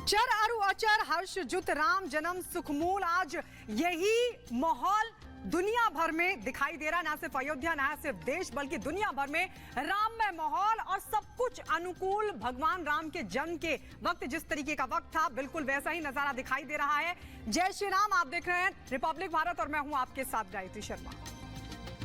चर अरु अचर हर्ष जुत राम जन्म सुखमूल। आज यही माहौल दुनिया भर में दिखाई दे रहा, ना सिर्फ अयोध्या ना सिर्फ देश बल्कि दुनिया भर में राममय माहौल और सब कुछ अनुकूल। भगवान राम के जन्म के वक्त जिस तरीके का वक्त था बिल्कुल वैसा ही नजारा दिखाई दे रहा है। जय श्री राम, आप देख रहे हैं रिपब्लिक भारत और मैं हूं आपके साथ गायत्री शर्मा।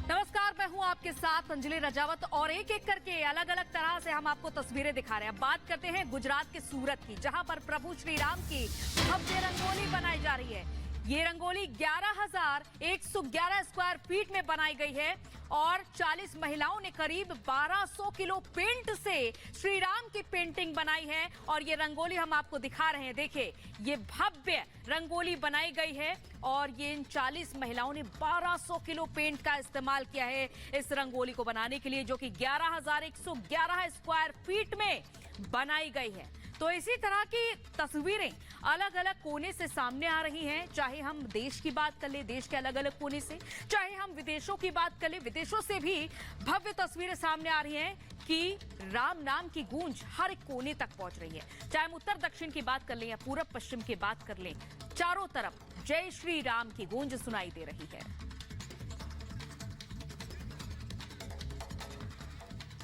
नमस्कार, मैं हूं आपके साथ अंजलि रजावत और एक एक करके अलग अलग तरह से हम आपको तस्वीरें दिखा रहे हैं। बात करते हैं गुजरात के सूरत की, जहां पर प्रभु श्री राम की भव्य रंगोली बनाई जा रही है। ये रंगोली 11,111 स्क्वायर फीट में बनाई गई है और 40 महिलाओं ने करीब 1200 किलो पेंट से श्री राम की पेंटिंग बनाई है और ये रंगोली हम आपको दिखा रहे हैं। देखिए, ये भव्य रंगोली बनाई गई है और ये इन 40 महिलाओं ने 1200 किलो पेंट का इस्तेमाल किया है इस रंगोली को बनाने के लिए, जो कि 11,111 स्क्वायर फीट में बनाई गई है। तो इसी तरह की तस्वीरें अलग अलग कोने से सामने आ रही हैं, चाहे हम देश की बात कर ले, देश के अलग अलग कोने से, चाहे हम विदेशों की बात कर ले, विदेशों से भी भव्य तस्वीरें सामने आ रही हैं कि राम नाम की गूंज हर एक कोने तक पहुंच रही है। चाहे हम उत्तर दक्षिण की बात कर लें या पूरब पश्चिम की बात कर लें, चारों तरफ जय श्री राम की गूंज सुनाई दे रही है।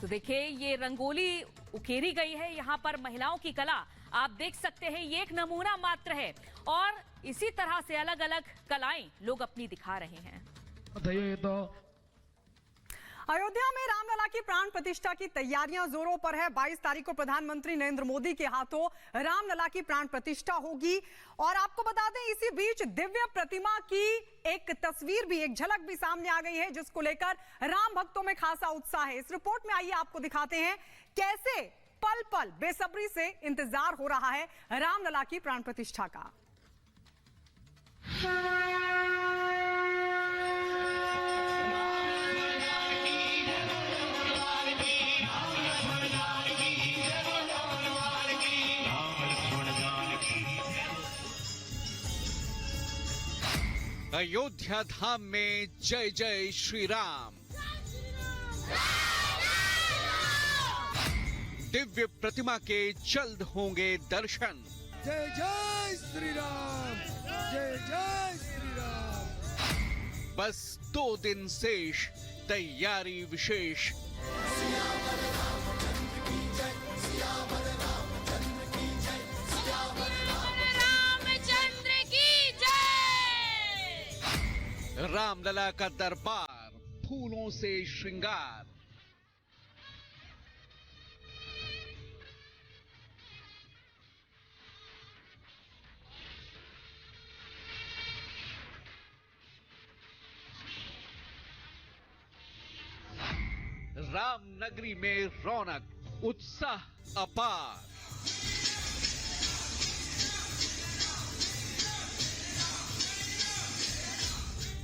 तो देखिए, ये रंगोली उकेरी गई है, यहाँ पर महिलाओं की कला आप देख सकते हैं, ये एक नमूना मात्र है और इसी तरह से अलग अलग कलाएं लोग अपनी दिखा रहे हैं। अयोध्या में रामलला की प्राण प्रतिष्ठा की तैयारियां जोरों पर है। 22 तारीख को प्रधानमंत्री नरेंद्र मोदी के हाथों रामलला की प्राण प्रतिष्ठा होगी और आपको बता दें, इसी बीच दिव्य प्रतिमा की एक तस्वीर भी, एक झलक भी सामने आ गई है, जिसको लेकर राम भक्तों में खासा उत्साह है। इस रिपोर्ट में आइए आपको दिखाते हैं कैसे पल पल बेसब्री से इंतजार हो रहा है रामलला की प्राण प्रतिष्ठा का। अयोध्या धाम में जय जय श्री राम। दिव्य प्रतिमा के जल्द होंगे दर्शन। जय जय श्री राम, जय जय श्री राम। बस 2 दिन शेष, तैयारी विशेष। रामलला का दरबार फूलों से श्रृंगार। राम नगरी में रौनक, उत्साह अपार।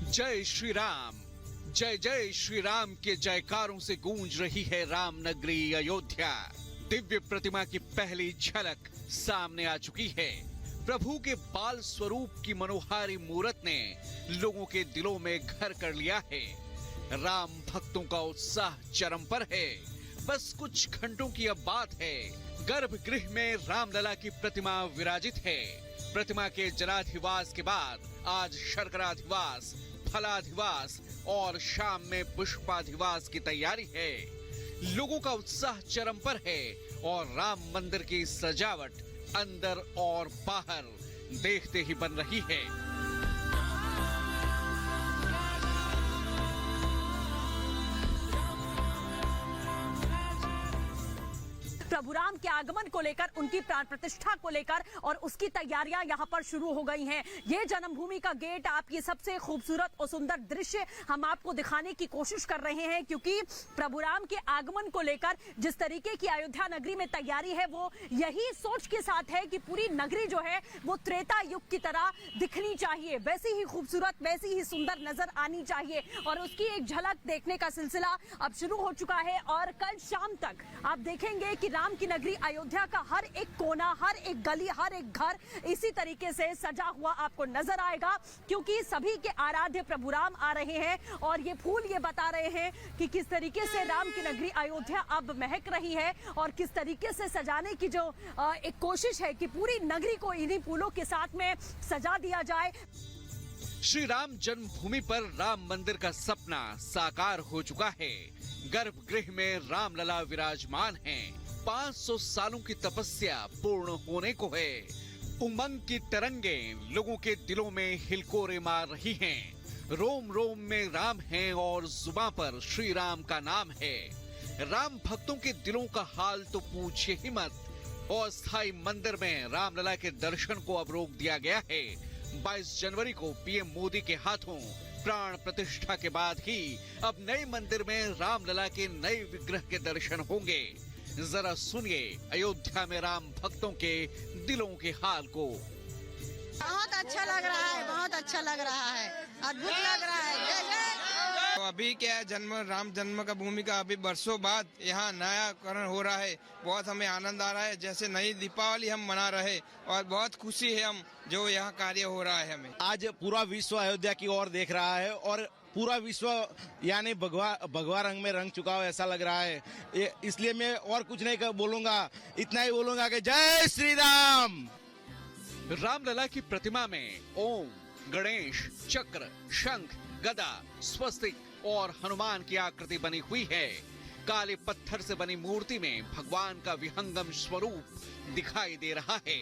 जय श्री राम, जय जय श्री राम के जयकारों से गूंज रही है राम नगरी अयोध्या। दिव्य प्रतिमा की पहली झलक सामने आ चुकी है। प्रभु के बाल स्वरूप की मनोहारी मूरत ने लोगों के दिलों में घर कर लिया है। राम भक्तों का उत्साह चरम पर है। बस कुछ घंटों की अब बात है, गर्भगृह में रामलला की प्रतिमा विराजित है। प्रतिमा के जलाधिवास के बाद आज शर्कराधिवास, फलाधिवास और शाम में पुष्पाधिवास की तैयारी है। लोगों का उत्साह चरम पर है और राम मंदिर की सजावट अंदर और बाहर देखते ही बन रही है। प्रभु राम के आगमन को लेकर, उनकी प्राण प्रतिष्ठा को लेकर और उसकी तैयारियां यहां पर शुरू हो गई हैं। ये जन्मभूमि का गेट, आप ये सबसे खूबसूरत और सुंदर दृश्य हम आपको दिखाने की कोशिश कर रहे हैं, क्योंकि प्रभु राम के आगमन को लेकर जिस तरीके की अयोध्या नगरी में तैयारी है, वो यही सोच के साथ है कि पूरी नगरी जो है वो त्रेता युग की तरह दिखनी चाहिए, वैसी ही खूबसूरत, वैसी ही सुंदर नजर आनी चाहिए। और उसकी एक झलक देखने का सिलसिला अब शुरू हो चुका है और कल शाम तक आप देखेंगे कि राम की नगरी अयोध्या का हर एक कोना, हर एक गली, हर एक घर इसी तरीके से सजा हुआ आपको नजर आएगा, क्योंकि सभी के आराध्य प्रभु राम आ रहे हैं और ये फूल ये बता रहे हैं कि किस तरीके से राम की नगरी अयोध्या अब महक रही है और किस तरीके से सजाने की जो एक कोशिश है कि पूरी नगरी को इन्हीं फूलों के साथ में सजा दिया जाए। श्री राम जन्मभूमि पर राम मंदिर का सपना साकार हो चुका है। गर्भगृह में रामलला विराजमान हैं। 500 सालों की तपस्या पूर्ण होने को है। उमंग की तरंगे लोगों के दिलों में हिलकोरे मार रही हैं। रोम रोम में राम हैं और जुबां पर श्री राम का नाम है। राम भक्तों के दिलों का हाल तो पूछिए ही मत। अस्थायी मंदिर में रामलला के दर्शन को अब रोक दिया गया है। 22 जनवरी को पीएम मोदी के हाथों प्राण प्रतिष्ठा के बाद ही अब नए मंदिर में रामलला के नए विग्रह के दर्शन होंगे। जरा सुनिए अयोध्या में राम भक्तों के दिलों के हाल को। बहुत अच्छा लग रहा है, बहुत अच्छा लग रहा है, अद्भुत लग रहा है। जय जय। तो अभी क्या है, राम जन्म का भूमि का अभी बरसों बाद यहाँ नयाकरण हो रहा है। बहुत हमें आनंद आ रहा है, जैसे नई दीपावली हम मना रहे और बहुत खुशी है हम जो यहाँ कार्य हो रहा है। हमें आज पूरा विश्व अयोध्या की ओर देख रहा है और पूरा विश्व यानी भगवा रंग में रंग चुका हो ऐसा लग रहा है। इसलिए मैं और कुछ नहीं बोलूंगा, इतना ही बोलूंगा कि जय श्री राम। रामलला की प्रतिमा में ओम, गणेश, चक्र, शंख, गदा, स्वस्तिक और हनुमान की आकृति बनी हुई है। काले पत्थर से बनी मूर्ति में भगवान का विहंगम स्वरूप दिखाई दे रहा है।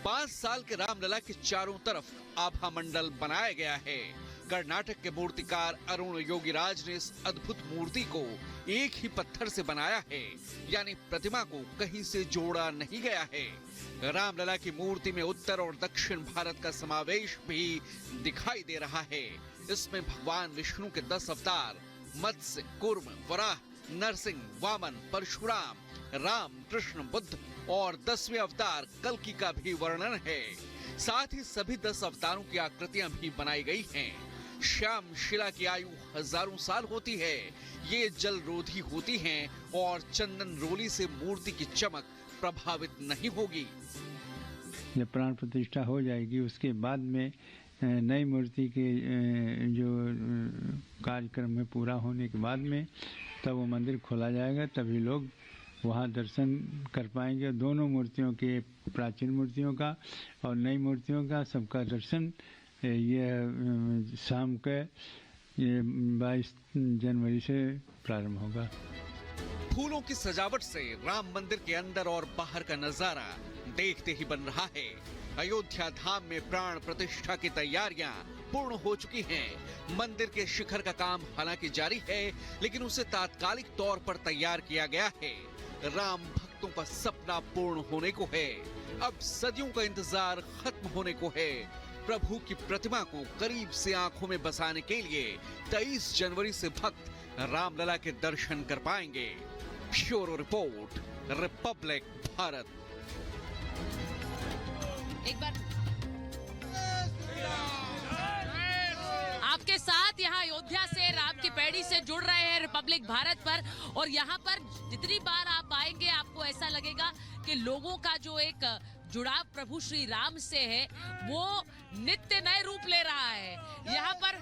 5 साल के रामलला के चारों तरफ आभा मंडल बनाया गया है। कर्नाटक के मूर्तिकार अरुण योगीराज ने इस अद्भुत मूर्ति को एक ही पत्थर से बनाया है, यानी प्रतिमा को कहीं से जोड़ा नहीं गया है। रामलला की मूर्ति में उत्तर और दक्षिण भारत का समावेश भी दिखाई दे रहा है। इसमें भगवान विष्णु के 10 अवतार मत्स्य, कूर्म, वराह, नरसिंह, वामन, परशुराम, राम, कृष्ण, बुद्ध और 10वें अवतार कल्कि का भी वर्णन है। साथ ही सभी 10 अवतारों की आकृतियां भी बनाई गई हैं। श्याम शिला की आयु हजारों साल होती है। ये जल रोधी होती हैं और चंदन रोली से मूर्ति की चमक प्रभावित नहीं होगी। जब प्राण प्रतिष्ठा हो जाएगी उसके बाद में नई मूर्ति के जो कार्यक्रम में पूरा होने के बाद में तब वो मंदिर खोला जाएगा, तभी लोग वहाँ दर्शन कर पाएंगे। दोनों मूर्तियों के, प्राचीन मूर्तियों का और नई मूर्तियों का, सबका दर्शन ये शाम के 22 जनवरी से प्रारंभ होगा। फूलों की सजावट से राम मंदिर के अंदर और बाहर का नजारा देखते ही बन रहा है। अयोध्या धाम में प्राण प्रतिष्ठा की तैयारियां पूर्ण हो चुकी हैं। मंदिर के शिखर का काम हालांकि जारी है, लेकिन उसे तात्कालिक तौर पर तैयार किया गया है। राम भक्तों का सपना पूर्ण होने को है। अब सदियों का इंतजार खत्म होने को है। प्रभु की प्रतिमा को करीब से आंखों में बसाने के लिए 23 जनवरी से भक्त रामलला के दर्शन कर पाएंगे। Bureau report, Republic Bharat. एक बार आपके साथ यहाँ अयोध्या से राम की पैड़ी से जुड़ रहे हैं रिपब्लिक भारत पर, और यहाँ पर जितनी बार आप आएंगे आपको ऐसा लगेगा कि लोगों का जो एक जुड़ाव प्रभु श्री राम से है वो नित्य नए रूप ले रहा है। यहाँ पर